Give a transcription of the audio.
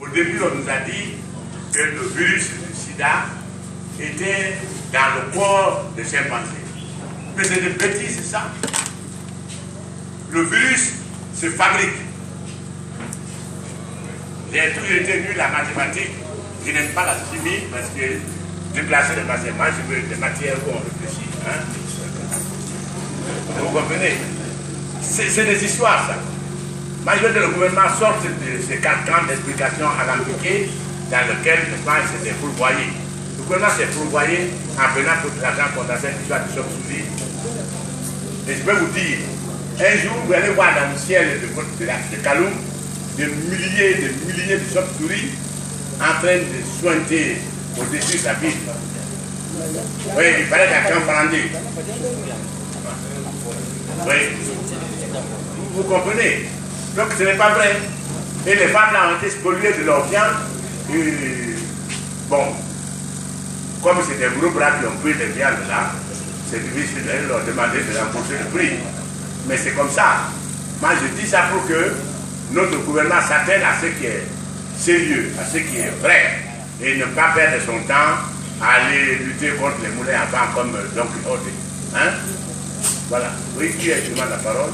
Au début, on nous a dit que le virus du sida était dans le corps des chimpanzés. Mais c'est des bêtises, c'est ça. Le virus se fabrique. J'ai toujours été nul la mathématique. Je n'aime pas la chimie parce que déplacer les mathématiques, moi je veux des matières où on réfléchit. Hein? Vous comprenez? C'est des histoires, ça. Moi, je veux que le gouvernement sorte de ces 4 ans d'explications alambiquées dans lesquelles, je pense, c'est des fourvoyés. Le gouvernement s'est fourvoyé en prenant pour de l'argent condensé qui soit de chauve-souris. Et je peux vous dire, un jour, vous allez voir dans le ciel de Kaloum des milliers de chauves-souris en train de sointer au-dessus de la ville. Oui, il fallait qu'un Campandé. Oui. Vous comprenez? Donc ce n'est pas vrai. Et les femmes là ont été spoliées de leur bien. Bon, comme c'est des groupes là qui ont pris les viandes là, c'est difficile de leur demander de rembourser le prix. Mais c'est comme ça. Moi je dis ça pour que notre gouvernement s'attelle à ce qui est sérieux, à ce qui est vrai, et ne pas perdre son temps à aller lutter contre les moulins à vent comme Don Quixote. Hein? Voilà. Oui, qui demande la parole?